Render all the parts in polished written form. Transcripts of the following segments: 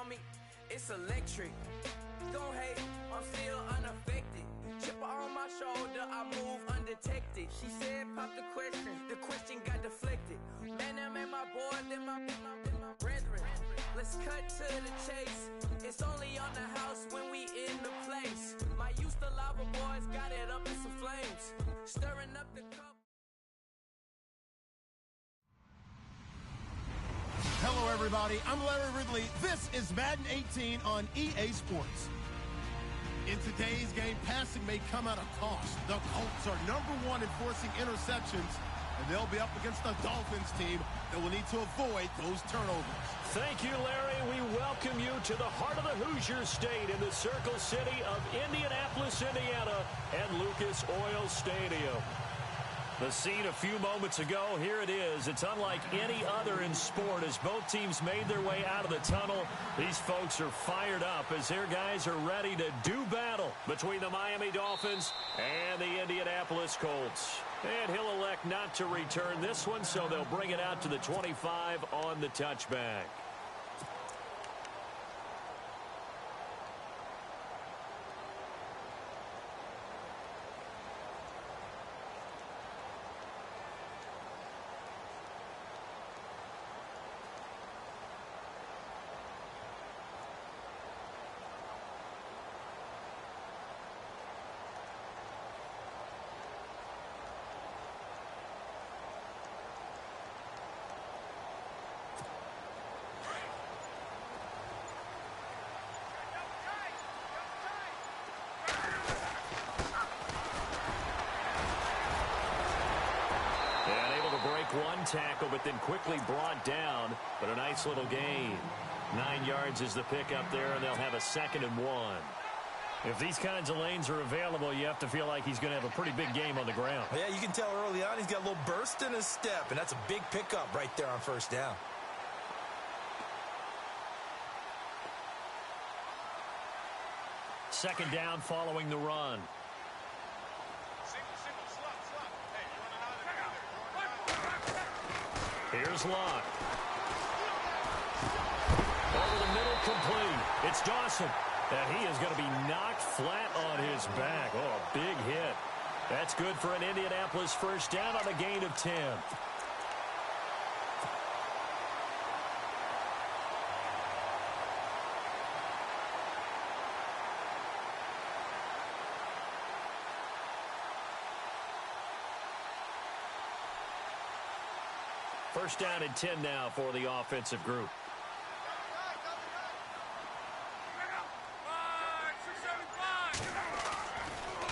around me, it's electric. Don't hate, I'm still unaffected. Chipper on my shoulder, I move undetected. She said, pop the question got deflected. Man, that made my boy, then my brethren. Let's cut to the chase. It's only on the house when we in the place. My used to lava boys got it up in some flames. Stirring up the cup. Hello, everybody. I'm Larry Ridley. This is Madden 18 on EA Sports. In today's game, passing may come at a cost. The Colts are #1 in forcing interceptions, and they'll be up against the Dolphins team that will need to avoid those turnovers. Thank you, Larry. We welcome you to the heart of the Hoosier State in the Circle City of Indianapolis, Indiana, and Lucas Oil Stadium. The scene a few moments ago, here it is. It's unlike any other in sport as both teams made their way out of the tunnel. These folks are fired up as their guys are ready to do battle between the Miami Dolphins and the Indianapolis Colts. And he'll elect not to return this one, so they'll bring it out to the 25 on the touchback. One tackle, but then quickly brought down, but a nice little gain. 9 yards is the pickup there, and they'll have a 2nd and 1. If these kinds of lanes are available, you have to feel like he's going to have a pretty big game on the ground. Yeah, you can tell early on he's got a little burst in his step, and that's a big pickup right there on 1st down. Second down following the run. Here's Locke. Over the middle, complete. It's Dawson. And he is going to be knocked flat on his back. Oh, a big hit. That's good for an Indianapolis 1st down on a gain of 10. First down and 10 now for the offensive group.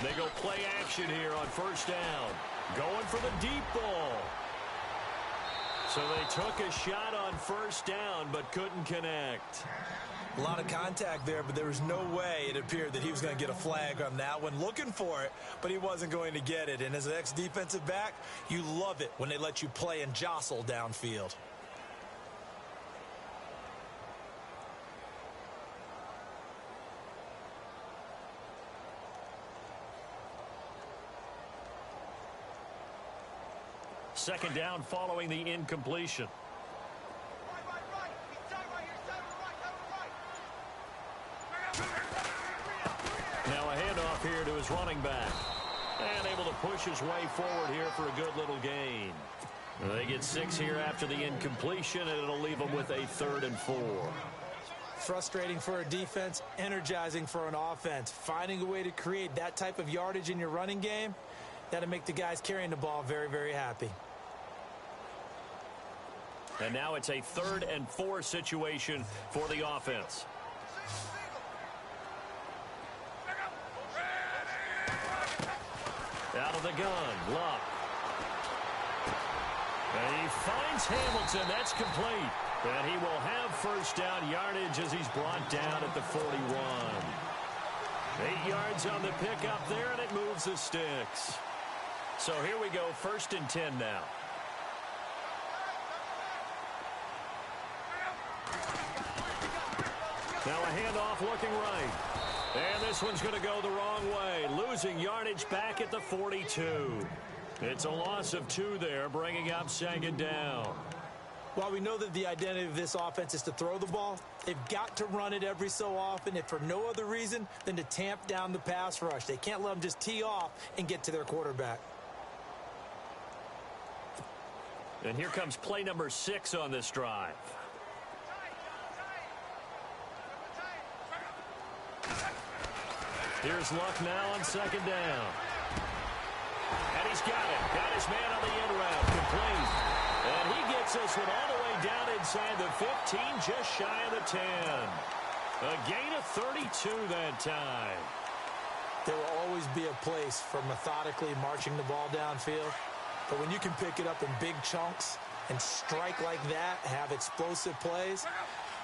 They go play action here on 1st down. Going for the deep ball. So they took a shot on 1st down but couldn't connect. A lot of contact there, but there was no way it appeared that he was going to get a flag on that one. Looking for it, but he wasn't going to get it. And as an ex-defensive back, you love it when they let you play and jostle downfield. Second down following the incompletion. Now a handoff here to his running back. And able to push his way forward here for a good little gain. They get 6 here after the incompletion, and it'll leave them with a 3rd and 4. Frustrating for a defense, energizing for an offense. Finding a way to create that type of yardage in your running game, that'll make the guys carrying the ball very, very happy. And now it's a 3rd and 4 situation for the offense. Out of the gun, Luck. And he finds Hamilton. That's complete. And he will have 1st down yardage as he's brought down at the 41. 8 yards on the pickup there, and it moves the sticks. So here we go, 1st and 10 now. Now a handoff looking right. And this one's going to go the wrong way. Losing yardage back at the 42. It's a loss of 2 there, bringing up 2nd down. While we know that the identity of this offense is to throw the ball, they've got to run it every so often, if for no other reason than to tamp down the pass rush. They can't let them just tee off and get to their quarterback. And here comes play number 6 on this drive. Here's Luck now on second down. And he's got it. Got his man on the end route. Complete. And he gets us one all the way down inside the 15, just shy of the 10. A gain of 32 that time. There will always be a place for methodically marching the ball downfield. But when you can pick it up in big chunks and strike like that, have explosive plays,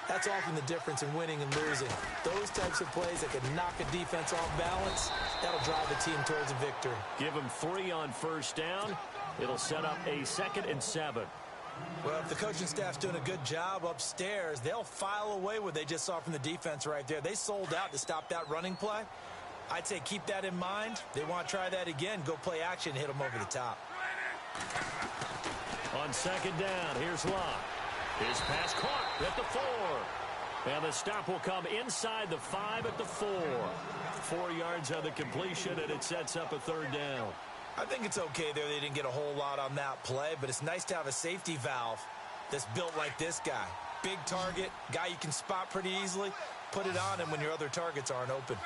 that's often the difference in winning and losing. Those types of plays that can knock a defense off balance, that'll drive the team towards a victory. Give them 3 on first down. It'll set up a 2nd and 7. Well, if the coaching staff's doing a good job upstairs, they'll file away what they just saw from the defense right there. They sold out to stop that running play. I'd say keep that in mind. They want to try that again. Go play action and hit them over the top. On second down, here's Locke. His pass caught at the 4. And the stop will come inside the 5 at the 4. 4 yards on the completion, and it sets up a 3rd down. I think it's okay there. They didn't get a whole lot on that play, but it's nice to have a safety valve that's built like this guy. Big target, guy you can spot pretty easily. Put it on him when your other targets aren't open.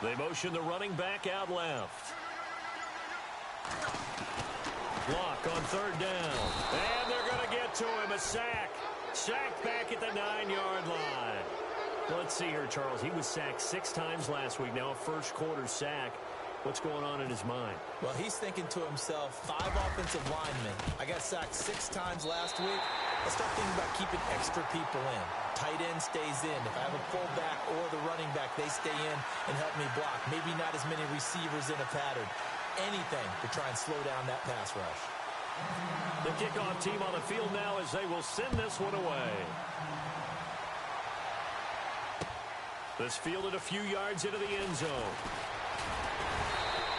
They motion the running back out left. Block on 3rd down. And they're going to get to him. A sack. Sacked back at the 9-yard line. Let's see here, Charles. He was sacked 6 times last week. Now a first-quarter sack. What's going on in his mind? Well, he's thinking to himself, 5 offensive linemen. I got sacked 6 times last week. Let's start thinking about keeping extra people in. Tight end stays in. If I have a fullback or the running back, they stay in and help me block. Maybe not as many receivers in a pattern. Anything to try and slow down that pass rush. The kickoff team on the field now as they will send this one away. This fielded a few yards into the end zone.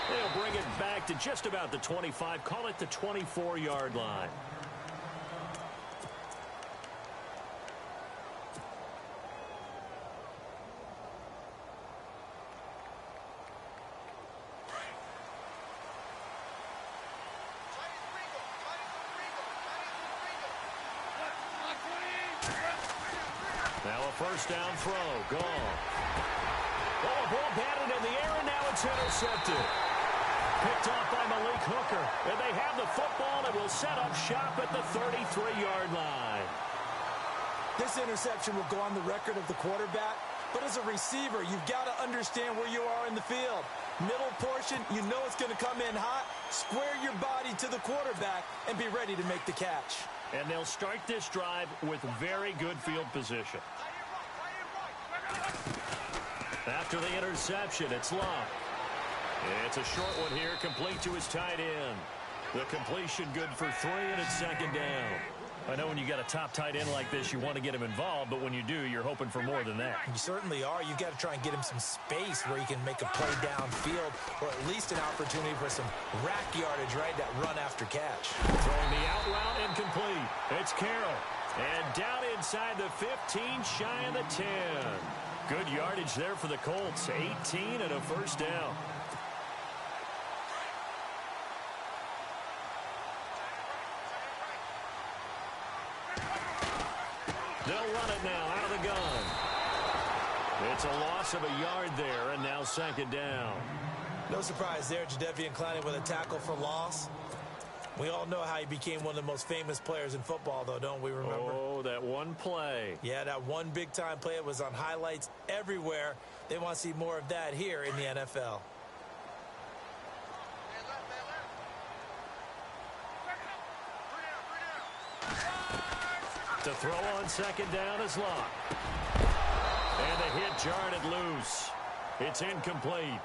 They'll bring it back to just about the 25. Call it the 24-yard line. Now a first down throw. Gone. Oh, a ball batted in the air, and now it's intercepted. Picked off by Malik Hooker. And they have the football and will set up shop at the 33-yard line. This interception will go on the record of the quarterback. But as a receiver, you've got to understand where you are in the field. Middle portion, you know it's going to come in hot. Square your body to the quarterback and be ready to make the catch. And they'll start this drive with very good field position. After the interception, it's Locke. It's a short one here, complete to his tight end. The completion good for 3, and it's 2nd down. I know when you got a top tight end like this, you want to get him involved, but when you do, you're hoping for more than that. You certainly are. You've got to try and get him some space where he can make a play downfield, or at least an opportunity for some rack yardage, right? That run after catch. Throwing the out route incomplete. It's Carroll. And down inside the 15, shy of the 10. Good yardage there for the Colts. 18 and a first down. They'll run it now out of the gun. It's a loss of a yard there, and now 2nd down. No surprise there, Jadeveon Clowney with a tackle for loss. We all know how he became one of the most famous players in football, though, don't we remember? Oh, that one play. Yeah, that one big-time play. It was on highlights everywhere. They want to see more of that here in the NFL. To throw on 2nd down is Locke. And the hit jarred it loose. It's incomplete.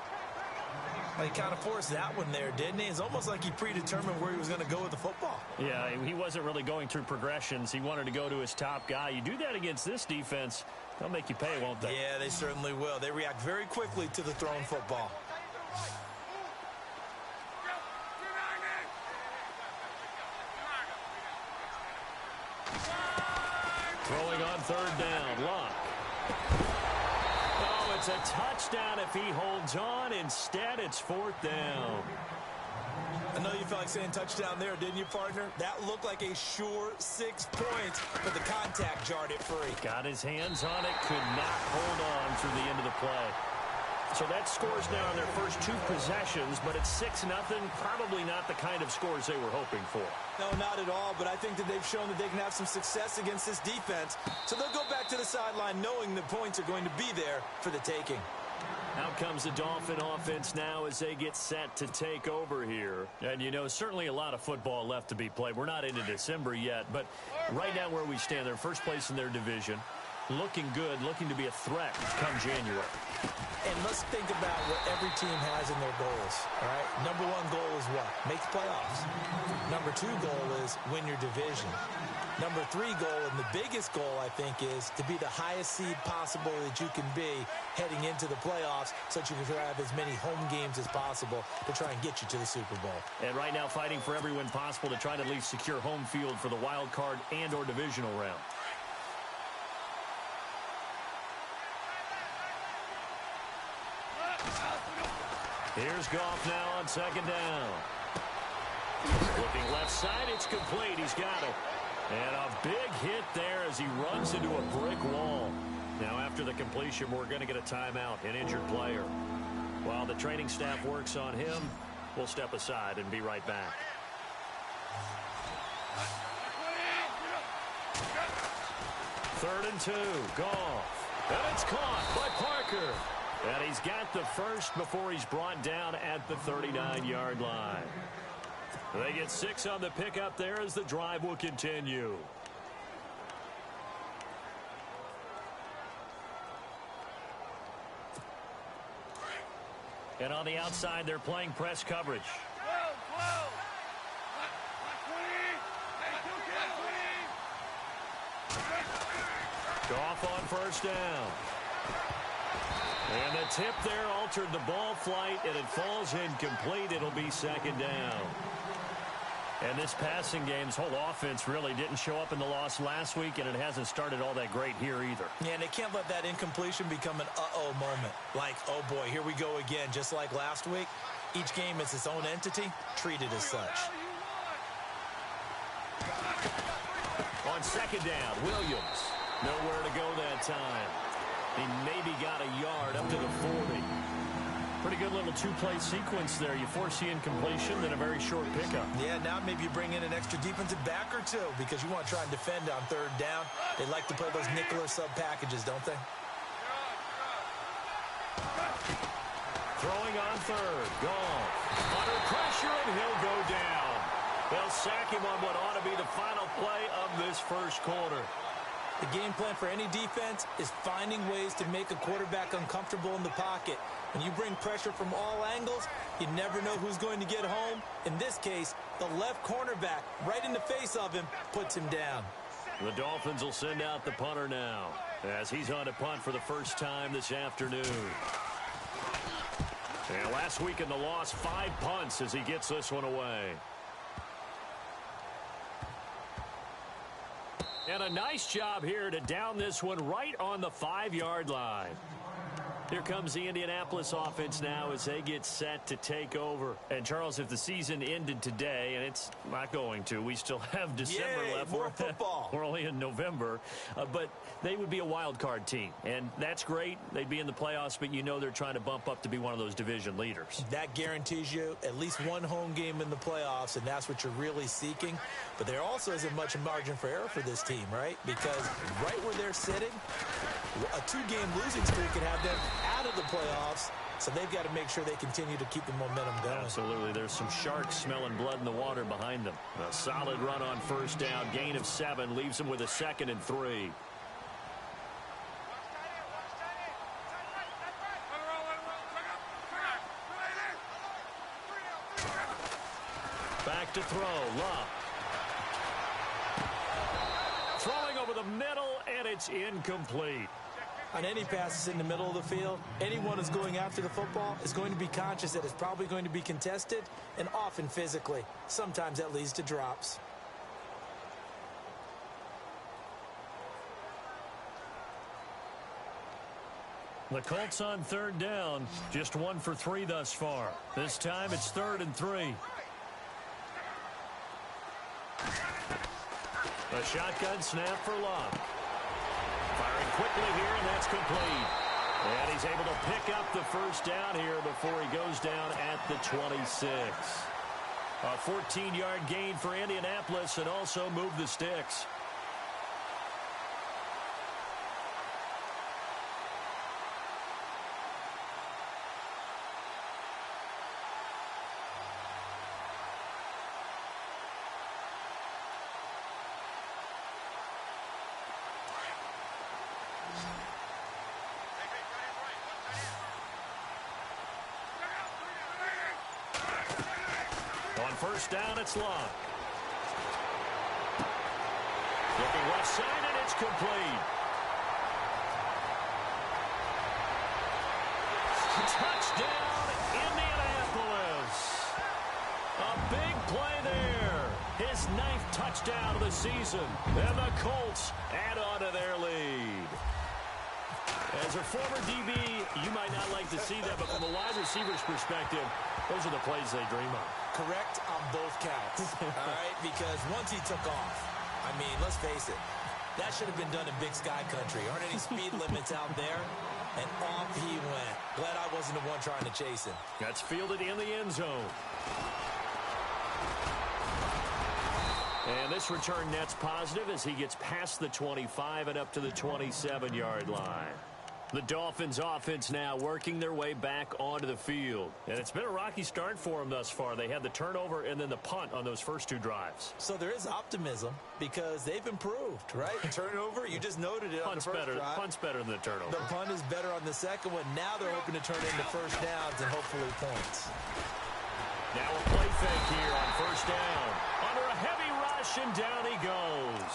Well, he kind of forced that one there, didn't he? It's almost like he predetermined where he was going to go with the football. Yeah, he wasn't really going through progressions. He wanted to go to his top guy. You do that against this defense, They'll make you pay, won't they? Yeah, they certainly will. They react very quickly to the thrown football. Throwing on third down, Luck. Oh, it's a touchdown if he holds on. Instead, it's fourth down. I know you felt like saying touchdown there, didn't you, partner? That looked like a sure 6 points, but the contact jarred it free. Got his hands on it, could not hold on through the end of the play. So that scores now on their first 2 possessions, but it's 6-0. Probably not the kind of scores they were hoping for. No, not at all, but I think that they've shown that they can have some success against this defense. So they'll go back to the sideline knowing the points are going to be there for the taking. Out comes the Dolphin offense now as they get set to take over here. And, you know, certainly a lot of football left to be played. We're not into December yet, but right now where we stand, they're first place in their division. Looking good, looking to be a threat come January. And let's think about what every team has in their goals, all right? Number 1 goal is what? Make the playoffs. Number 2 goal is win your division. Number 3 goal, and the biggest goal, I think, is to be the highest seed possible that you can be heading into the playoffs so that you can have as many home games as possible to try and get you to the Super Bowl. And right now fighting for every win possible to try to at least secure home field for the wild card and or divisional round. Here's Goff now on second down. Looking left side, it's complete. He's got it. And a big hit there as he runs into a brick wall. Now after the completion, we're going to get a timeout, an injured player. While the training staff works on him, we'll step aside and be right back. Third and 2, Goff. And it's caught by Parker. And he's got the first before he's brought down at the 39-yard line. They get 6 on the pickup there as the drive will continue. And on the outside, they're playing press coverage. Goff on first down. And the tip there altered the ball flight, and it falls incomplete. It'll be second down. And this passing game's whole offense really didn't show up in the loss last week, and it hasn't started all that great here either. Yeah, and they can't let that incompletion become an uh-oh moment. Like, oh boy, here we go again. Just like last week, each game is its own entity, treated as such. On second down, Williams. Nowhere to go that time. He maybe got a yard up to the 40. Pretty good little 2-play sequence there. You force the incompletion, then a very short pickup. Yeah, now maybe you bring in an extra defensive back or 2 because you want to try and defend on third down. They like to play those nickel or sub packages, don't they? Throwing on third. Goff. Under pressure, and he'll go down. They'll sack him on what ought to be the final play of this first quarter. The game plan for any defense is finding ways to make a quarterback uncomfortable in the pocket. When you bring pressure from all angles, you never know who's going to get home. In this case, the left cornerback, right in the face of him, puts him down. The Dolphins will send out the punter now as he's on a punt for the first time this afternoon. And last week in the loss, 5 punts as he gets this one away. And a nice job here to down this one right on the 5-yard line. Here comes the Indianapolis offense now as they get set to take over. And, Charles, if the season ended today, and it's not going to, we still have December left. More football. We're only in November. But they would be a wild card team. And that's great. They'd be in the playoffs, but you know they're trying to bump up to be one of those division leaders. That guarantees you at least one home game in the playoffs, and that's what you're really seeking. But there also isn't much margin for error for this team, right? Because right where they're sitting, a 2-game losing streak could have them out of the playoffs, so they've got to make sure they continue to keep the momentum going. Absolutely. There's some sharks smelling blood in the water behind them. A solid run on first down. Gain of 7 leaves them with a 2nd and 3. Back to throw. Luck. Throwing over the middle, and it's incomplete. On any passes in the middle of the field, anyone who's going after the football is going to be conscious that it's probably going to be contested and often physically. Sometimes that leads to drops. The Colts on third down, just 1 for 3 thus far. This time it's 3rd and 3. A shotgun snap for Locke. Firing quickly here, and that's complete. And he's able to pick up the first down here before he goes down at the 26. A 14-yard gain for Indianapolis and also move the sticks. On first down, it's Locke. Looking left side, and it's complete. Touchdown, Indianapolis. A big play there. His 9th touchdown of the season. And the Colts add on to their lead. As a former DB, you might not like to see that, but from a wide receiver's perspective, those are the plays they dream of. Correct on both counts, all right? Because once he took off, I mean, let's face it, that should have been done in Big Sky Country. Aren't any speed limits out there? And off he went. Glad I wasn't the one trying to chase him. That's fielded in the end zone. And this return net's positive as he gets past the 25 and up to the 27-yard line. The Dolphins offense now working their way back onto the field. And it's been a rocky start for them thus far. They had the turnover and then the punt on those first 2 drives. So there is optimism because they've improved, right? Turnover, you just noted it on the first drive. Punt's better than the turnover. The punt is better on the second one. Now they're hoping to turn into first downs and hopefully points. Now a play fake here on first down. Under a heavy rush, and down he goes.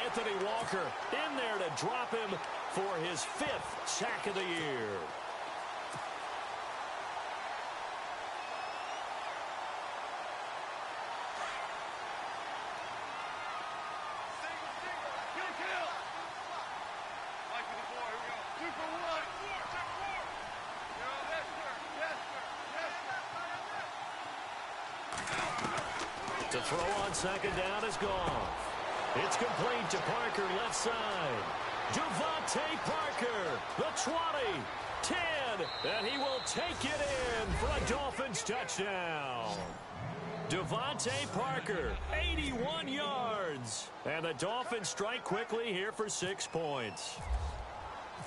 Anthony Walker in there to drop him for his 5th sack of the year. To throw on second down is gone. It's complete to Parker, left side. Devontae Parker, the 20, 10, and he will take it in for a Dolphins touchdown. Devontae Parker, 81 yards. And the Dolphins strike quickly here for 6 points.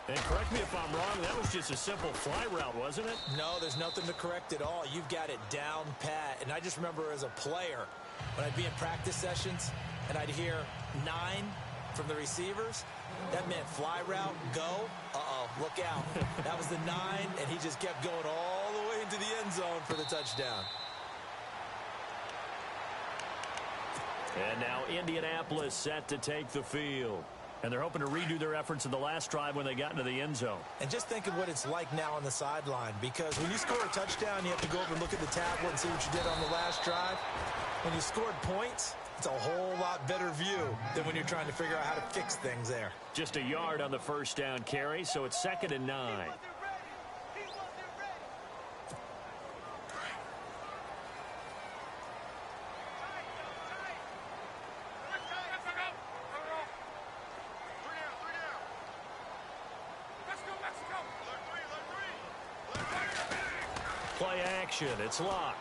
And correct me if I'm wrong, that was just a simple fly route, wasn't it? No, there's nothing to correct at all. You've got it down pat. And I just remember as a player, when I'd be in practice sessions and I'd hear 9 from the receivers, that meant fly route, go, look out. That was the 9, and he just kept going all the way into the end zone for the touchdown. And now Indianapolis set to take the field. And they're hoping to redo their efforts in the last drive when they got into the end zone. And just think of what it's like now on the sideline, because when you score a touchdown, you have to go over and look at the tablet and see what you did on the last drive. When you scored points, it's a whole lot better view than when you're trying to figure out how to fix things there. Just a yard on the first down carry, so it's 2nd and 9. Play action, it's Locke.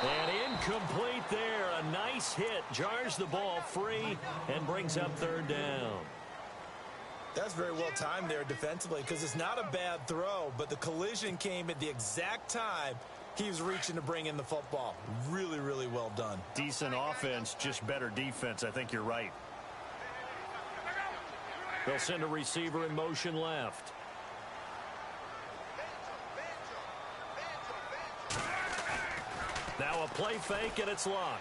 And incomplete there. A nice hit. Jars the ball free and brings up 3rd down. That's very well timed there defensively, because it's not a bad throw, but the collision came at the exact time he was reaching to bring in the football. Really, really well done. Decent offense, just better defense. I think you're right. They'll send a receiver in motion left. Now a play fake, and it's Locke.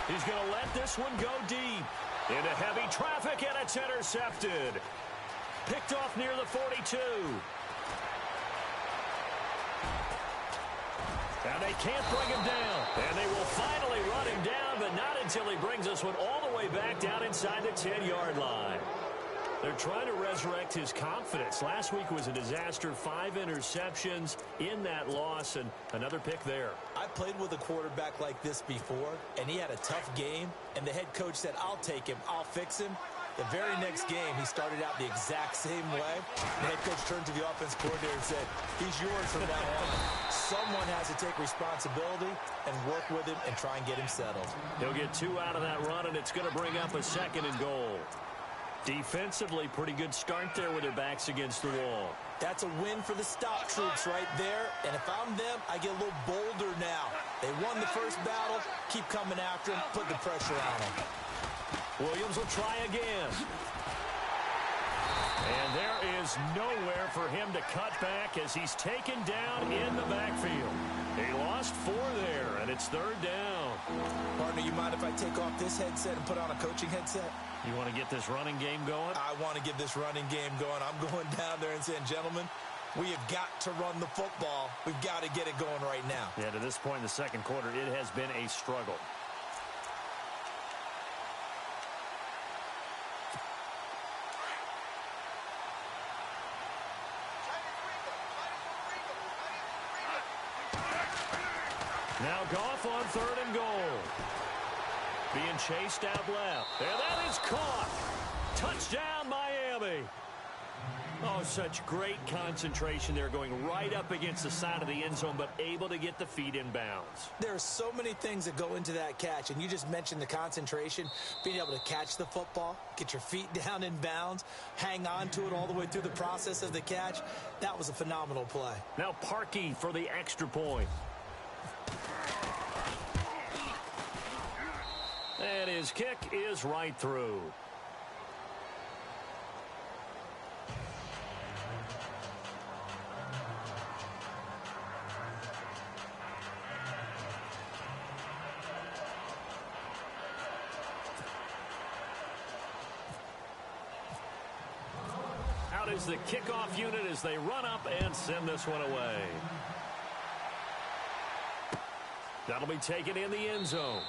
He's going to let this one go deep. Into heavy traffic, and it's intercepted. Picked off near the 42. And they can't bring him down. And they will finally run him down, but not until he brings this one all the way back down inside the 10-yard line. They're trying to resurrect his confidence. Last week was a disaster. 5 interceptions in that loss, and another pick there. I played with a quarterback like this before, and he had a tough game, and the head coach said, I'll take him, I'll fix him. The very next game, he started out the exact same way. The head coach turned to the offense coordinator and said, he's yours from now on. Someone has to take responsibility and work with him and try and get him settled. He'll get 2 out of that run, and it's going to bring up a 2nd and goal. Defensively, pretty good start there with their backs against the wall. That's a win for the stop troops right there. And if I'm them, I get a little bolder now. They won the first battle. Keep coming after him. Put the pressure on him. Williams will try again. And there is nowhere for him to cut back as he's taken down in the backfield. He lost 4 there, and it's 3rd down. Partner, you mind if I take off this headset and put on a coaching headset? You want to get this running game going? I want to get this running game going. I'm going down there and saying, gentlemen, we have got to run the football. We've got to get it going right now. Yeah, to this point in the second quarter, it has been a struggle. Now Goff on 3rd and goal. Being chased out left. And that is caught. Touchdown, Miami. Oh, such great concentration there, going right up against the side of the end zone, but able to get the feet in bounds. There are so many things that go into that catch, and you just mentioned the concentration, being able to catch the football, get your feet down in bounds, hang on to it all the way through the process of the catch. That was a phenomenal play. Now Parkey for the extra point. And his kick is right through. Out is the kickoff unit as they run up and send this one away. That'll be taken in the end zone.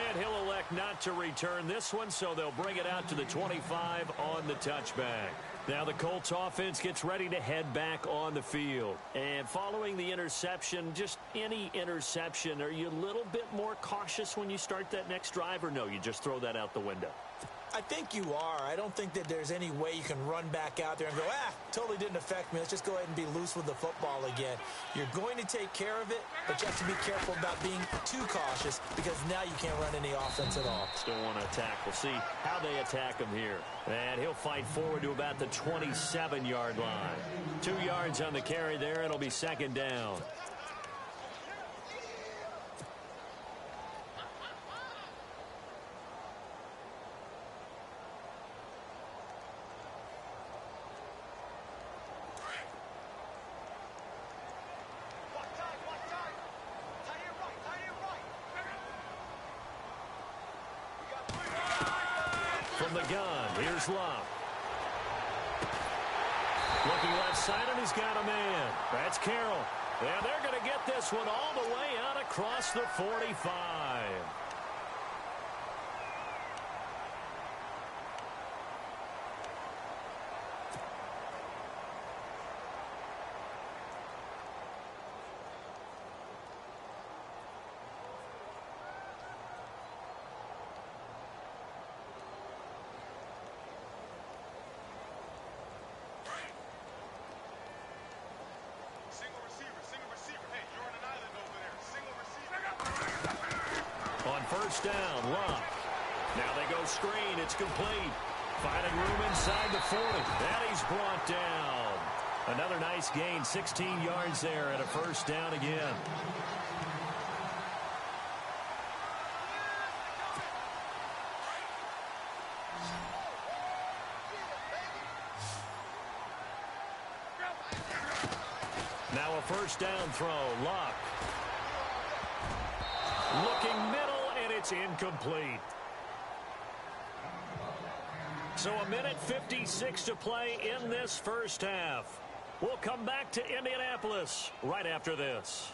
And he'll elect not to return this one, so they'll bring it out to the 25 on the touchback. Now the Colts offense gets ready to head back on the field. And following the interception, just any interception, are you a little bit more cautious when you start that next drive, or no, you just throw that out the window? I think you are. I don't think that there's any way you can run back out there and go, totally didn't affect me. Let's just go ahead and be loose with the football again. You're going to take care of it, but you have to be careful about being too cautious because now you can't run any offense at all. Still want to attack. We'll see how they attack him here. And he'll fight forward to about the 27-yard line. 2 yards on the carry there. It'll be 2nd down. From the gun, here's Love. Looking left side, and he's got a man. That's Carroll. And they're going to get this one all the way out across the 45. First down, Love. Now they go screen. It's complete. Finding room inside the 40. And he's brought down. Another nice gain, 16 yards there, and a first down again. Now a first down throw, Luck. Looking middle, and it's incomplete. So 1:56 to play in this first half. We'll come back to Indianapolis right after this.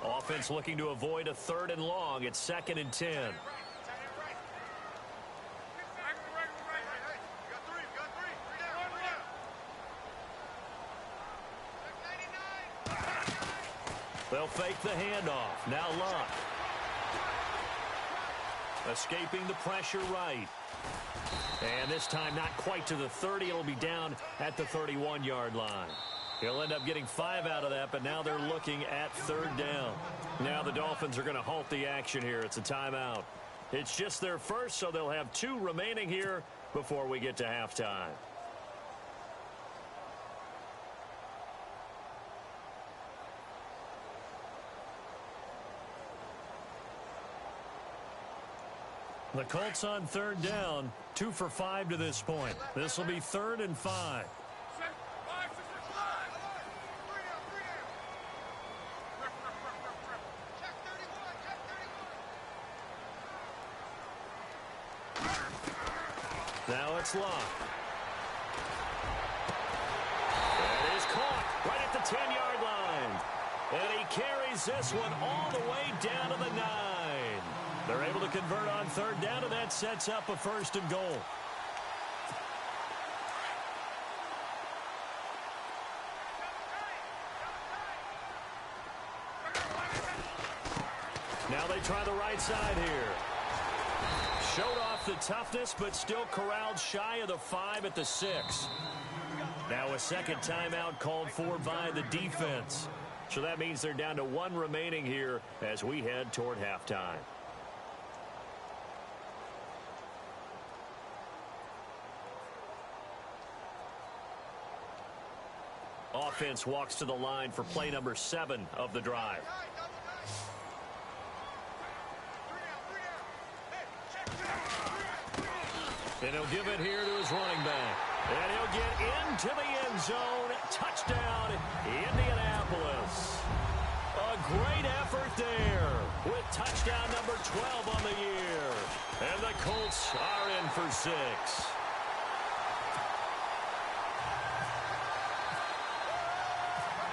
Offense looking to avoid a 3rd and long. It's 2nd and 10. They'll fake the handoff. Now Luck. Escaping the pressure right. And this time not quite to the 30. It'll be down at the 31-yard line. He'll end up getting 5 out of that, but now they're looking at 3rd down. Now the Dolphins are going to halt the action here. It's a timeout. It's just their first, so they'll have 2 remaining here before we get to halftime. The Colts on 3rd down, 2 for 5 to this point. This will be 3rd and 5. Now it's Luck. It is caught right at the 10-yard line. And he carries this one all the way down to the 9. They're able to convert on 3rd down, and that sets up a 1st and goal. Now they try the right side here. Showed off the toughness, but still corralled shy of the 5 at the 6. Now a 2nd timeout called for by the defense. So that means they're down to 1 remaining here as we head toward halftime. Offense walks to the line for play number 7 of the drive. And he'll give it here to his running back. And he'll get into the end zone. Touchdown, Indianapolis. A great effort there with touchdown number 12 on the year. And the Colts are in for 6.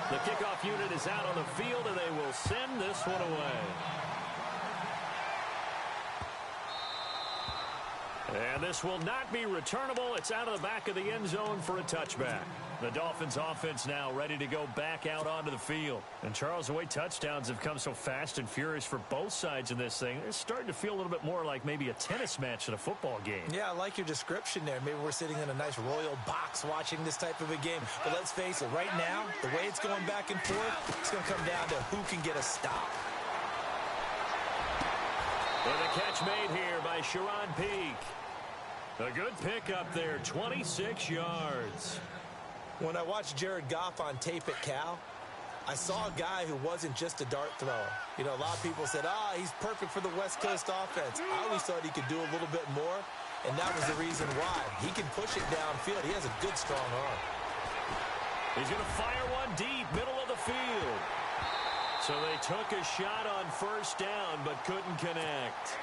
The kickoff unit is out on the field, and they will send this one away. And this will not be returnable. It's out of the back of the end zone for a touchback. The Dolphins offense now ready to go back out onto the field. And Charles, the way touchdowns have come so fast and furious for both sides in this thing, it's starting to feel a little bit more like maybe a tennis match in a football game. Yeah, I like your description there. Maybe we're sitting in a nice royal box watching this type of a game. But let's face it, right now, the way it's going back and forth, it's going to come down to who can get a stop. And a catch made here by Sharon Peak. A good pickup there, 26 yards. When I watched Jared Goff on tape at Cal, I saw a guy who wasn't just a dart thrower. You know, a lot of people said, he's perfect for the West Coast offense. I always thought he could do a little bit more, and that was the reason why. He can push it downfield. He has a good, strong arm. He's going to fire one deep, middle of the field. So they took a shot on 1st down, but couldn't connect.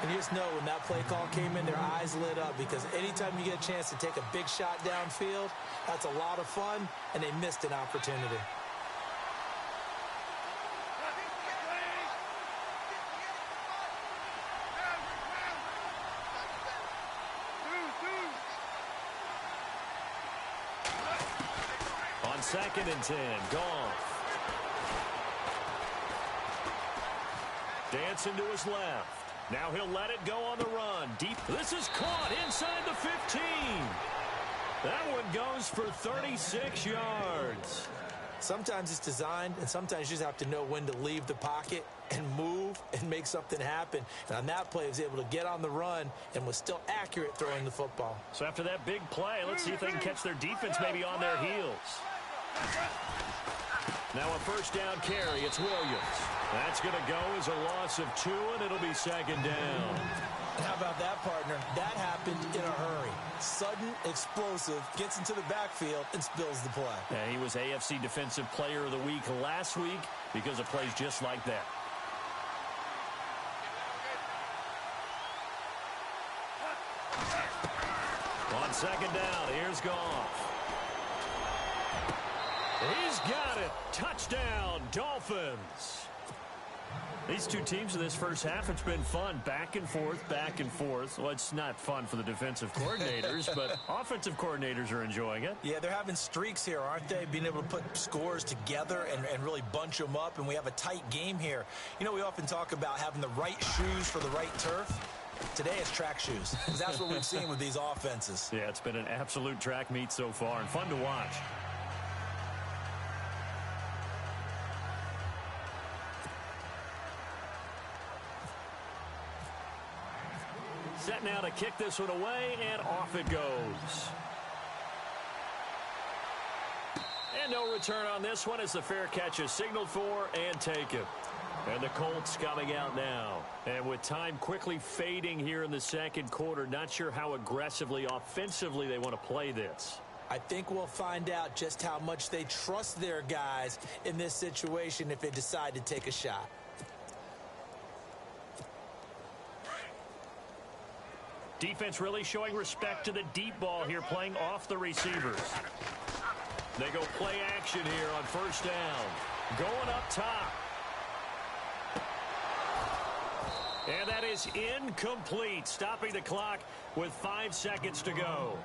And you just know when that play call came in, their eyes lit up, because anytime you get a chance to take a big shot downfield, that's a lot of fun, and they missed an opportunity. On 2nd and 10, Goff. Dancing to his left. Now he'll let it go on the run. Deep. This is caught inside the 15. That one goes for 36 yards. Sometimes it's designed, and sometimes you just have to know when to leave the pocket and move and make something happen. And on that play, he was able to get on the run and was still accurate throwing the football. So after that big play, let's see if they can catch their defense maybe on their heels. Now a 1st down carry. It's Williams. That's going to go as a loss of 2, and it'll be 2nd down. How about that, partner? That happened in a hurry. Sudden, explosive, gets into the backfield and spills the play. Yeah, he was AFC Defensive Player of the Week last week. because of plays just like that. On second down, here's Goff. He's got it. Touchdown, Dolphins. These two teams in this first half, it's been fun. Back and forth, back and forth. Well, it's not fun for the defensive coordinators, but offensive coordinators are enjoying it. Yeah, they're having streaks here, aren't they? Being able to put scores together and really bunch them up, and we have a tight game here. You know, we often talk about having the right shoes for the right turf. Today it's track shoes, because that's what we've seen with these offenses. Yeah, it's been an absolute track meet so far, and fun to watch. Set now to kick this one away, and off it goes. And no return on this one as the fair catch is signaled for and taken. And the Colts coming out now. And with time quickly fading here in the second quarter, not sure how aggressively, offensively they want to play this. I think we'll find out just how much they trust their guys in this situation if they decide to take a shot. Defense really showing respect to the deep ball here, playing off the receivers. They go play action here on first down. Going up top. And that is incomplete, stopping the clock with 5 seconds to go.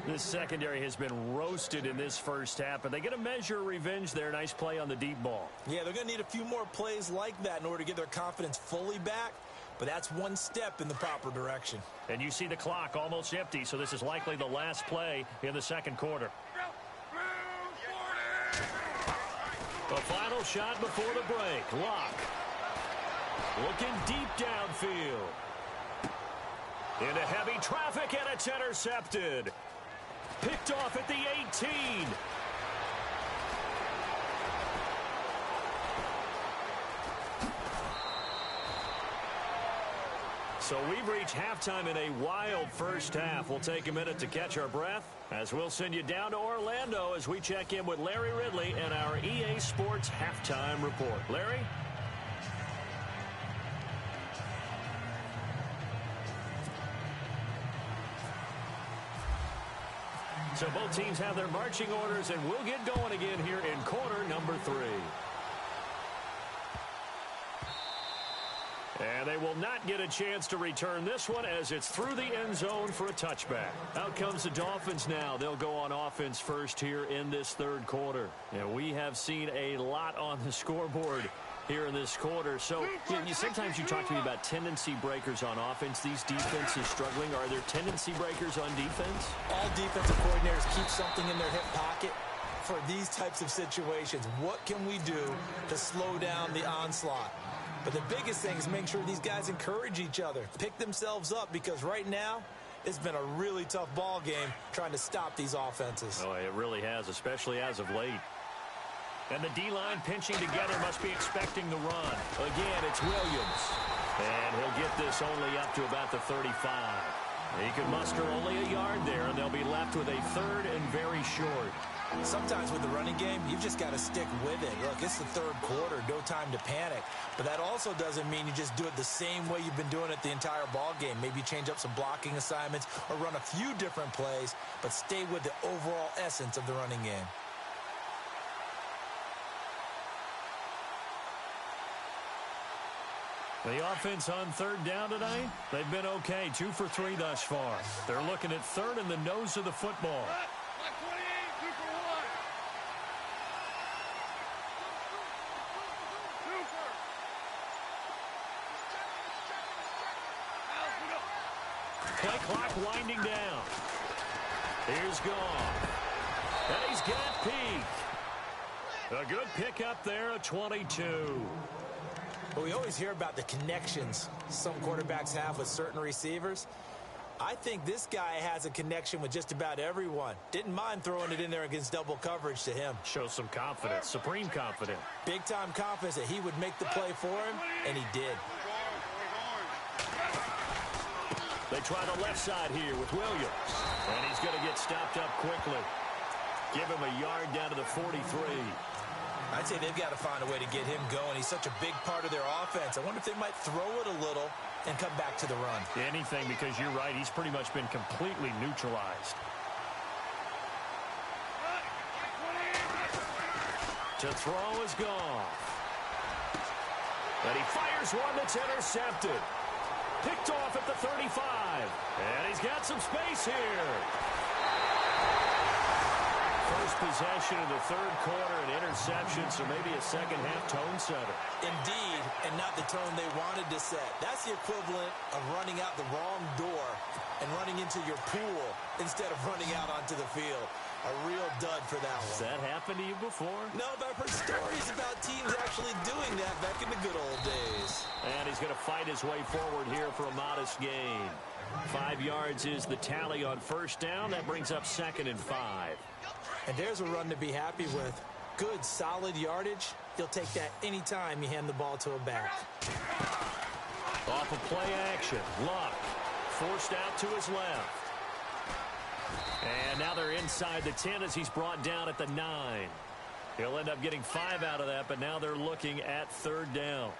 This secondary has been roasted in this first half, but they get a measure of revenge there. Nice play on the deep ball. Yeah, they're going to need a few more plays like that in order to get their confidence fully back. But that's one step in the proper direction. And you see the clock almost empty, so this is likely the last play in the second quarter. The final shot before the break. Lock. Looking deep downfield. Into heavy traffic, and it's intercepted. Picked off at the 18. So we've reached halftime in a wild first half. We'll take a minute to catch our breath as we'll send you down to Orlando as we check in with Larry Ridley and our EA Sports Halftime Report. Larry? So both teams have their marching orders, and we'll get going again here in quarter number 3. And they will not get a chance to return this one as it's through the end zone for a touchback. Out comes the Dolphins now. They'll go on offense first here in this third quarter. And we have seen a lot on the scoreboard here in this quarter. So sometimes you talk to me about tendency breakers on offense. These defenses struggling. Are there tendency breakers on defense? All defensive coordinators keep something in their hip pocket for these types of situations. What can we do to slow down the onslaught? But the biggest thing is make sure these guys encourage each other, pick themselves up, because right now it's been a really tough ball game trying to stop these offenses. Oh, it really has, especially as of late. And the D-line pinching together must be expecting the run. Again, it's Williams. And he'll get this only up to about the 35. He could muster only a yard there, and they'll be left with a third and very short. Sometimes with the running game, you've just got to stick with it. Look, it's the third quarter, no time to panic. But that also doesn't mean you just do it the same way you've been doing it the entire ball game. Maybe change up some blocking assignments or run a few different plays, but stay with the overall essence of the running game. The offense on third down tonight, they've been okay. 2 for 3 thus far. They're looking at third in the nose of the football. Play clock winding down. Here's Goff. And he's got Peak. A good pickup there at 22. But we always hear about the connections some quarterbacks have with certain receivers. I think this guy has a connection with just about everyone. Didn't mind throwing it in there against double coverage to him. Shows some confidence, supreme confidence. Big-time confidence that he would make the play for him, and he did. They try the left side here with Williams. And he's going to get stopped up quickly. Give him a yard down to the 43. I'd say they've got to find a way to get him going. He's such a big part of their offense. I wonder if they might throw it a little and come back to the run. Anything, because you're right. He's pretty much been completely neutralized. To throw is Goff. And he fires one that's intercepted. Picked off at the 35. And he's got some space here. First possession in the third quarter, an interception, so maybe a second-half tone setter. Indeed, and not the tone they wanted to set. That's the equivalent of running out the wrong door and running into your pool instead of running out onto the field. A real dud for that one. Has that happened to you before? No, but I've heard stories about teams actually doing that back in the good old days. And he's going to fight his way forward here for a modest gain. 5 yards is the tally on first down. That brings up 2nd and 5. And there's a run to be happy with. Good, solid yardage. You'll take that anytime you hand the ball to a back. Off of play action. Luck forced out to his left. And now they're inside the 10 as he's brought down at the 9. He'll end up getting 5 out of that, but now they're looking at 3rd down.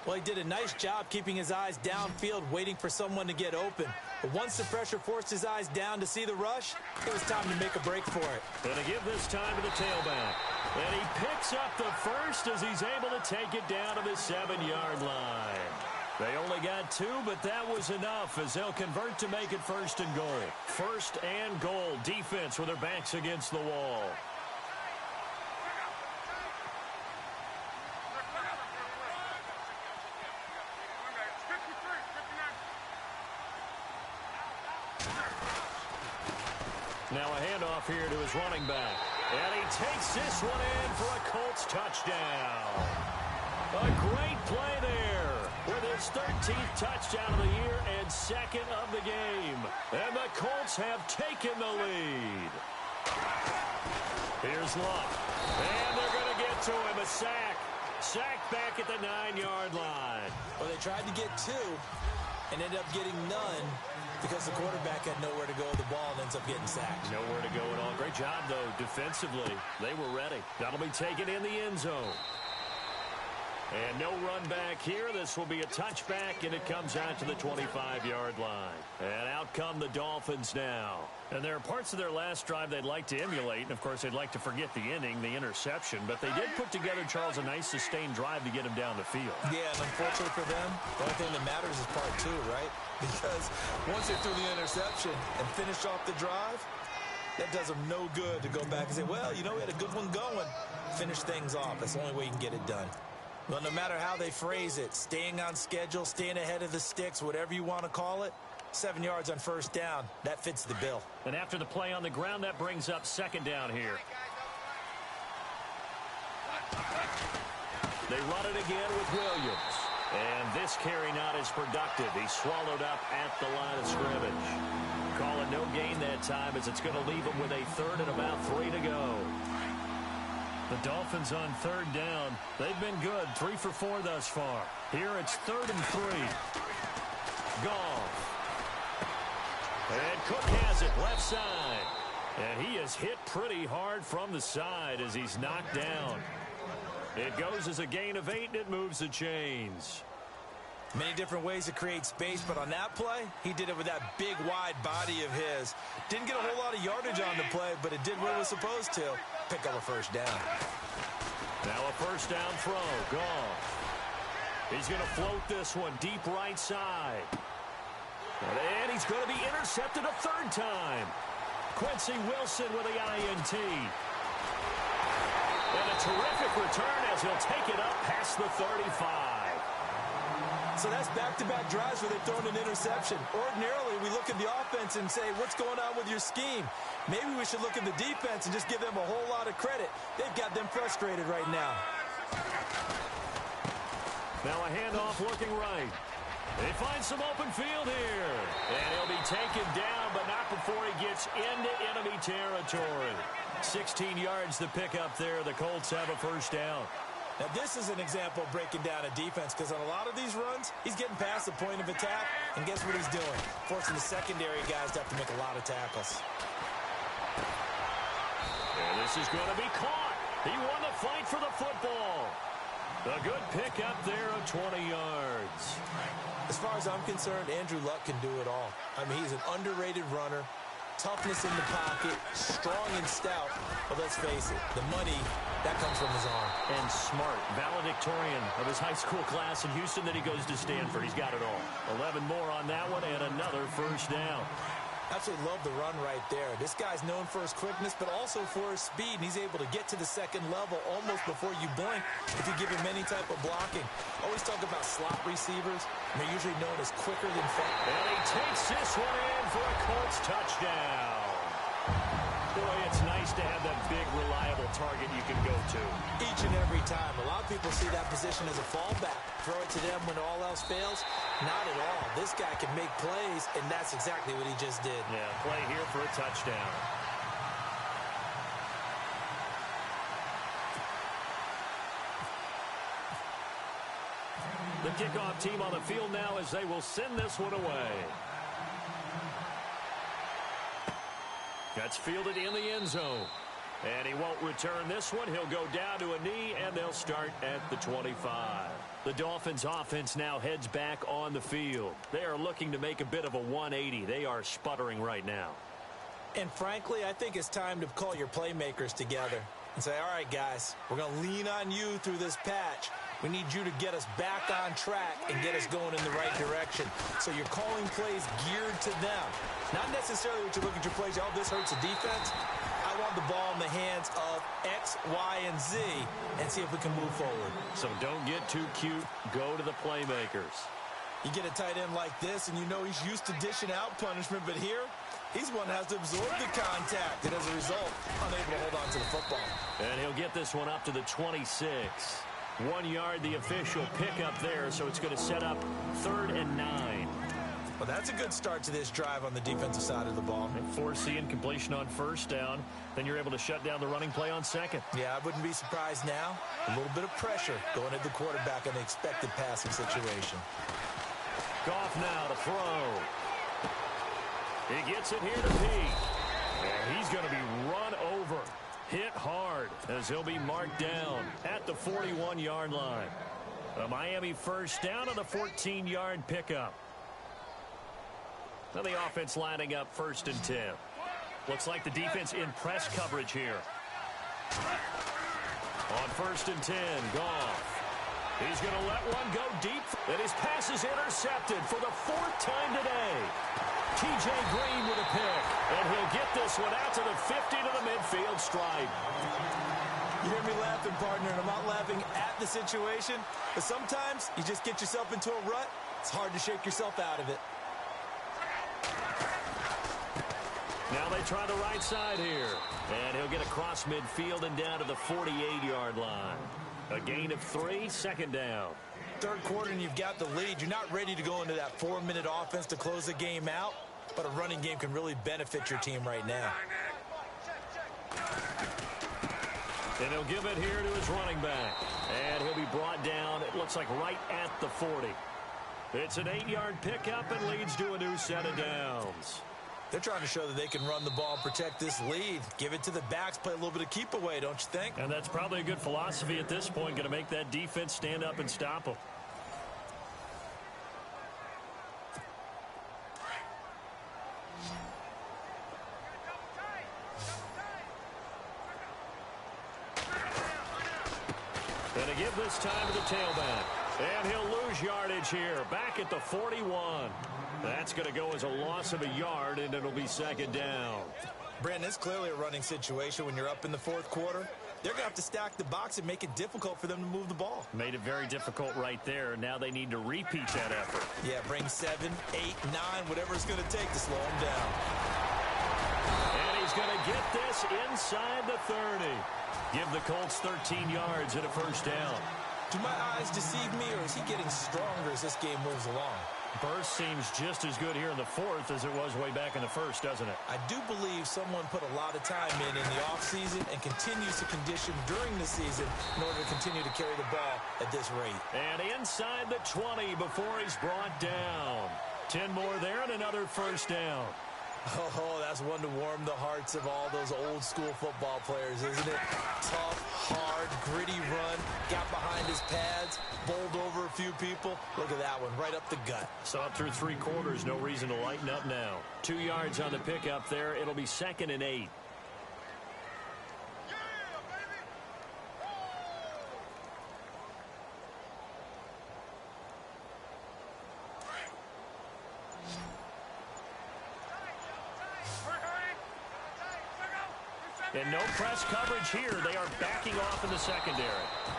Well, he did a nice job keeping his eyes downfield, waiting for someone to get open. But once the pressure forced his eyes down to see the rush, it was time to make a break for it. Going to give this time to the tailback. And he picks up the first as he's able to take it down to the 7-yard line. They only got 2, but that was enough as they'll convert to make it 1st and goal. 1st and goal. Defense with their backs against the wall. Now a handoff here to his running back. And he takes this one in for a Colts touchdown. A great play there with his 13th touchdown of the year and 2nd of the game. And the Colts have taken the lead. Here's Luck. And they're going to get to him. A sack. Sack back at the 9-yard line. Well, they tried to get 2 and ended up getting none because the quarterback had nowhere to go with the ball and ends up getting sacked. Nowhere to go at all. Great job, though, defensively. They were ready. That'll be taken in the end zone. And no run back here. This will be a touchback, and it comes out to the 25-yard line. And out come the Dolphins now. And there are parts of their last drive they'd like to emulate. And, of course, they'd like to forget the inning, the interception. But they did put together, Charles, a nice sustained drive to get him down the field. Yeah, and unfortunately for them, the only thing that matters is part 2, right? Because once they threw the interception and finished off the drive, that does them no good to go back and say, well, you know, we had a good one going. Finish things off. That's the only way you can get it done. Well, no matter how they phrase it, staying on schedule, staying ahead of the sticks, whatever you want to call it, 7 yards on first down, that fits the bill. And after the play on the ground, that brings up 2nd down here. They run it again with Williams. And this carry not as productive. He's swallowed up at the line of scrimmage. Calling no gain that time as it's going to leave him with a 3rd and about 3 to go. The Dolphins on 3rd down. They've been good. 3 for 4 thus far. Here it's 3rd and 3. Goff. And Cook has it left side. And he is hit pretty hard from the side as he's knocked down. It goes as a gain of 8, and it moves the chains. Many different ways to create space, but on that play, he did it with that big, wide body of his. Didn't get a whole lot of yardage on the play, but it did what it was supposed to. Pick up a first down. Now a first down throw. Goff. He's going to float this one deep right side. And he's going to be intercepted a 3rd time. Quincy Wilson with the INT. And a terrific return as he'll take it up past the 35. So that's back-to-back drives where they've thrown an interception. Ordinarily, we look at the offense and say, what's going on with your scheme? Maybe we should look at the defense and just give them a whole lot of credit. They've got them frustrated right now. Now a handoff looking right. They find some open field here. And he'll be taken down, but not before he gets into enemy territory. 16 yards to pick up there. The Colts have a first down. Now, this is an example of breaking down a defense because on a lot of these runs, he's getting past the point of attack, and guess what he's doing? Forcing the secondary guys to have to make a lot of tackles. And this is going to be caught. He won the fight for the football. A good pick up there of 20 yards. As far as I'm concerned, Andrew Luck can do it all. I mean, he's an underrated runner. Toughness in the pocket, strong and stout. But let's face it, the money, that comes from his arm. And smart, valedictorian of his high school class in Houston. Then he goes to Stanford. He's got it all. 11 more on that one and another first down. Absolutely love the run right there. This guy's known for his quickness, but also for his speed. And he's able to get to the second level almost before you blink if you give him any type of blocking. Always talk about slot receivers, and they're usually known as quicker than fast. And he takes this one in for a Colts touchdown. Boy, it's nice to have that big, reliable target you can go to. Each and every time. A lot of people see that position as a fallback. Throw it to them when all else fails. Not at all. This guy can make plays, and that's exactly what he just did. Yeah, play here for a touchdown. The kickoff team on the field now as they will send this one away. That's fielded in the end zone. And he won't return this one. He'll go down to a knee, and they'll start at the 25. The Dolphins offense now heads back on the field. They are looking to make a bit of a 180. They are sputtering right now. And frankly, I think it's time to call your playmakers together and say, all right, guys, we're going to lean on you through this patch. We need you to get us back on track and get us going in the right direction. So you're calling plays geared to them. Not necessarily what you look at your plays, oh, this hurts the defense. I want the ball in the hands of X, Y, and Z and see if we can move forward. So don't get too cute. Go to the playmakers. You get a tight end like this, and you know he's used to dishing out punishment, but here, he's one that has to absorb the contact, and as a result, unable to hold on to the football. And he'll get this one up to the 26. 1 yard, the official pickup there, so it's going to set up 3rd and 9. Well, that's a good start to this drive on the defensive side of the ball. And forcing completion on first down. Then you're able to shut down the running play on second. Yeah, I wouldn't be surprised now. A little bit of pressure going at the quarterback in the expected passing situation. Goff now to throw. He gets it here to Pete. And he's going to be run over. Hit hard as he'll be marked down at the 41-yard line. A Miami first down on the 14-yard pickup. Now the offense lining up 1st and 10. Looks like the defense in press coverage here. On 1st and 10, Goff. He's going to let one go deep. And his pass is intercepted for the 4th time today. T.J. Green with a pick. And he'll get this one out to the 50 to the midfield stripe. You hear me laughing, partner, and I'm not laughing at the situation. But sometimes you just get yourself into a rut. It's hard to shake yourself out of it. Now they try the right side here. And he'll get across midfield and down to the 48-yard line. A gain of 3, 2nd down. 3rd quarter and you've got the lead. You're not ready to go into that 4-minute offense to close the game out, but a running game can really benefit your team right now. And he'll give it here to his running back. And he'll be brought down, it looks like right at the 40. It's an 8-yard pickup and leads to a new set of downs. They're trying to show that they can run the ball and protect this lead. Give it to the backs, play a little bit of keep away, don't you think? And that's probably a good philosophy at this point, going to make that defense stand up and stop them. And to give this time to the tailback. And he'll lose yardage here, back at the 41. That's going to go as a loss of a yard, and it'll be 2nd down. Brandon, it's clearly a running situation when you're up in the 4th quarter. They're going to have to stack the box and make it difficult for them to move the ball. Made it very difficult right there. Now they need to repeat that effort. Yeah, bring 7, 8, 9, whatever it's going to take to slow him down. And he's going to get this inside the 30. Give the Colts 13 yards and a 1st down. Do my eyes deceive me, or is he getting stronger as this game moves along? Burst seems just as good here in the 4th as it was way back in the 1st, doesn't it? I do believe someone put a lot of time in the offseason and continues to condition during the season in order to continue to carry the ball at this rate. And inside the 20 before he's brought down. 10 more there and another 1st down. Oh, that's one to warm the hearts of all those old school football players, isn't it? Tough, hard, gritty run, got behind his pads, bowled over a few people. Look at that one, right up the gut. Saw it through 3 quarters, no reason to lighten up now. 2 yards on the pickup there. It'll be 2nd and 8. And no press coverage here. They are backing off in the secondary.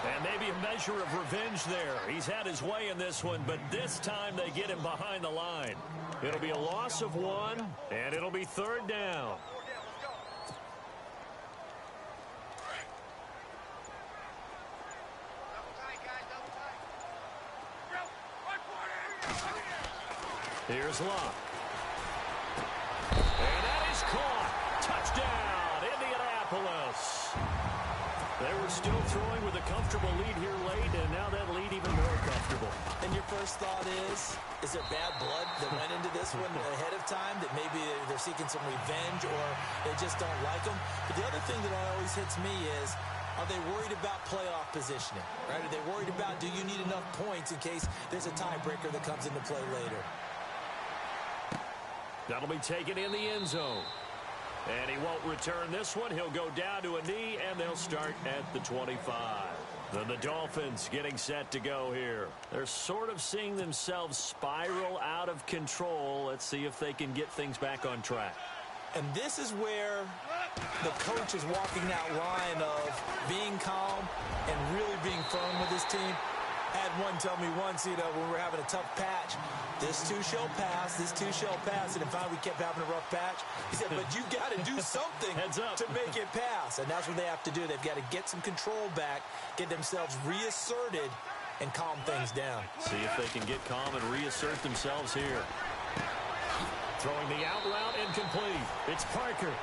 And maybe a measure of revenge there. He's had his way in this one, but this time they get him behind the line. It'll be a loss of 1, and it'll be 3rd down. Here's Locke. And that is caught. Touchdown, Indianapolis. They were still throwing with a comfortable lead here late, and now that lead even more comfortable. And your first thought is there bad blood that went into this one ahead of time, that maybe they're seeking some revenge or they just don't like them? But the other thing that always hits me is, are they worried about playoff positioning? Right? Are they worried about, do you need enough points in case there's a tiebreaker that comes into play later? That'll be taken in the end zone. And he won't return this one. He'll go down to a knee, and they'll start at the 25. Then the Dolphins getting set to go here. They're sort of seeing themselves spiral out of control. Let's see if they can get things back on track. And this is where the coach is walking that line of being calm and really being firm with his team. I had one tell me once, when we were having a tough patch, this too shall pass, this too shall pass. And if we kept having a rough patch, he said, but you got to do something to make it pass. And that's what they have to do. They've got to get some control back, get themselves reasserted, and calm things down. See if they can get calm and reassert themselves here. Throwing the out route, incomplete. It's Parker.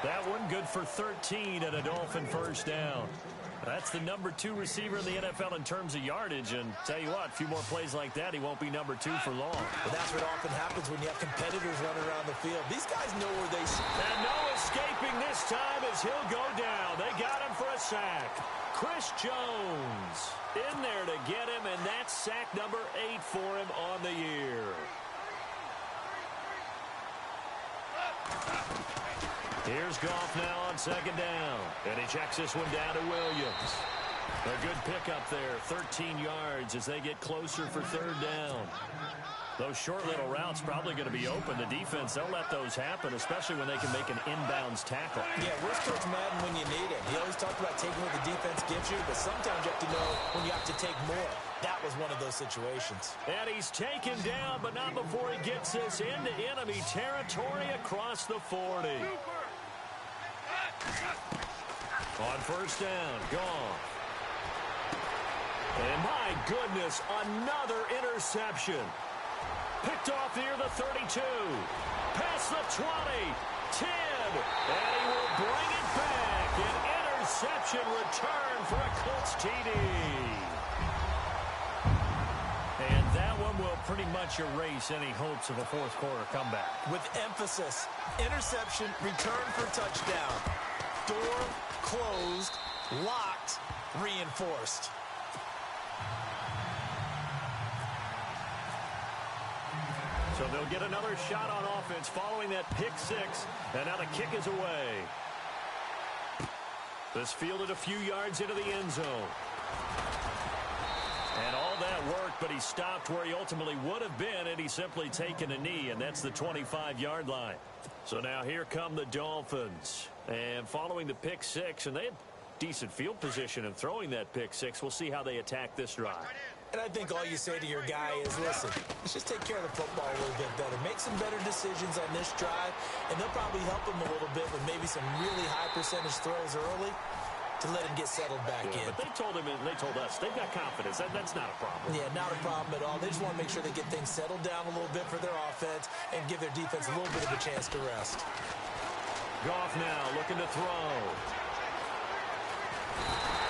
That one good for 13 and a Dolphin first down. That's the number 2 receiver in the NFL in terms of yardage. And tell you what, a few more plays like that, he won't be number 2 for long. But that's what often happens when you have competitors running around the field. These guys know where they sit. And no escaping this time as he'll go down. They got him for a sack. Chris Jones in there to get him, and that's sack number 8 for him on the year. Here's Goff now on 2nd down. And he checks this one down to Williams. A good pickup there, 13 yards as they get closer for 3rd down. Those short little routes probably going to be open. The defense, they'll let those happen, especially when they can make an inbounds tackle. Yeah, where's Coach Madden when you need it? He always talked about taking what the defense gives you, but sometimes you have to know when you have to take more. That was one of those situations. And he's taken down, but not before he gets this into enemy territory across the 40. On 1st down, gone. And my goodness, another interception. Picked off near the 32. Past the 20. 10. And he will bring it back. An interception return for a Colts TD. And that one will pretty much erase any hopes of a 4th quarter comeback. With emphasis, interception, return for touchdown. Door closed, locked, reinforced. So they'll get another shot on offense following that pick 6, and now the kick is away. This fielded a few yards into the end zone. And all that worked, but he stopped where he ultimately would have been, and he's simply taken a knee, and that's the 25-yard line. So now here come the Dolphins. And following the pick 6, and they had decent field position in throwing that pick 6. We'll see how they attack this drive. And I think all you say to your guy is, listen, let's just take care of the football a little bit better. Make some better decisions on this drive, and they'll probably help him a little bit with maybe some really high percentage throws early to let him get settled back in. But they told him, and they told us, they've got confidence. That's not a problem. Yeah, not a problem at all. They just want to make sure they get things settled down a little bit for their offense and give their defense a little bit of a chance to rest. Goff now looking to throw.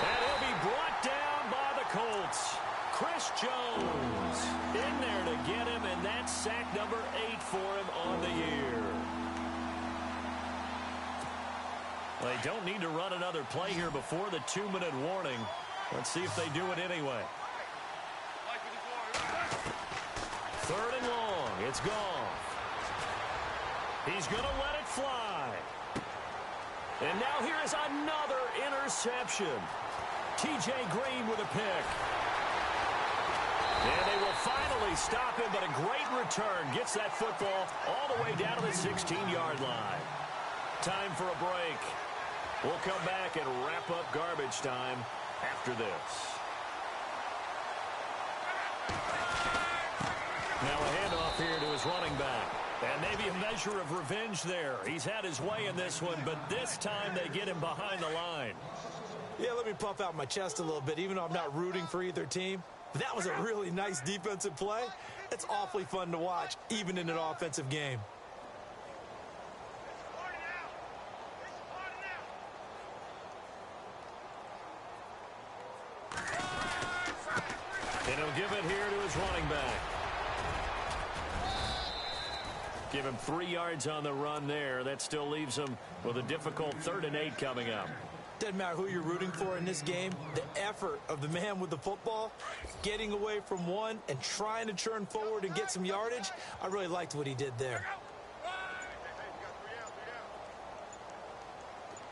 And he'll be brought down by the Colts. Chris Jones in there to get him, and that's sack number 8 for him on the year. They don't need to run another play here before the 2-minute warning. Let's see if they do it anyway. 3rd and long. It's gone. He's going to let it fly. And now here is another interception. T.J. Green with a pick. And they will finally stop him, but a great return. Gets that football all the way down to the 16-yard line. Time for a break. We'll come back and wrap up garbage time after this. Now a handoff here to his running back. And maybe a measure of revenge there. He's had his way in this one, but this time they get him behind the line. Yeah, let me puff out my chest a little bit, even though I'm not rooting for either team. That was a really nice defensive play. It's awfully fun to watch, even in an offensive game. And he'll give it here to his running back. Give him 3 yards on the run there. That still leaves him with a difficult 3rd and 8 coming up. Doesn't matter who you're rooting for in this game. The effort of the man with the football, getting away from one and trying to turn forward and get some yardage, I really liked what he did there.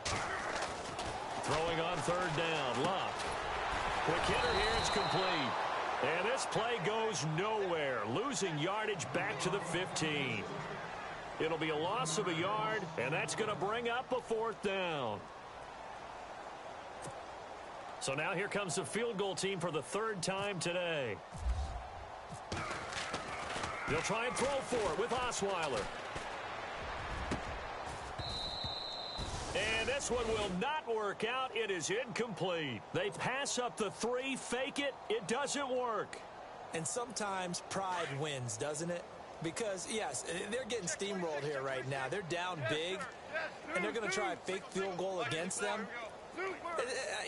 Throwing on 3rd down. Luck. Quick hitter here. It's complete. And this play goes nowhere. Losing yardage back to the 15. It'll be a loss of a yard, and that's going to bring up a 4th down. So now here comes the field goal team for the 3rd time today. They'll try and throw for it with Osweiler. And this one will not work out. It is incomplete. They pass up the 3, fake it. It doesn't work. And sometimes pride wins, doesn't it? Because, yes, they're getting steamrolled here right now. They're down big, and they're going to try a fake field goal against them.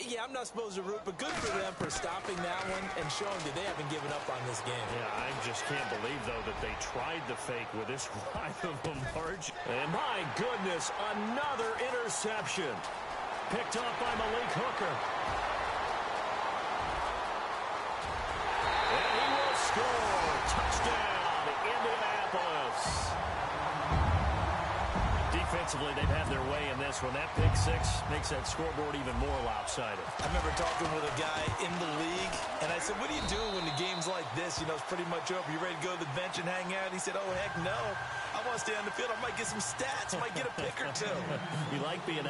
Yeah, I'm not supposed to root, but good for them for stopping that one and showing that they haven't given up on this game. Yeah, I just can't believe, though, that they tried the fake with this wide of a margin. And my goodness, another interception. Picked off by Malik Hooker. And he will score. Touchdown, Indianapolis. Defensively, they've had their way in this one. That pick 6 makes that scoreboard even more lopsided. I remember talking with a guy in the league, and I said, what do you do when the game's like this? You know, it's pretty much over. You ready to go to the bench and hang out? He said, oh, heck no. I want to stay on the field. I might get some stats. I might get a pick or 2. You like being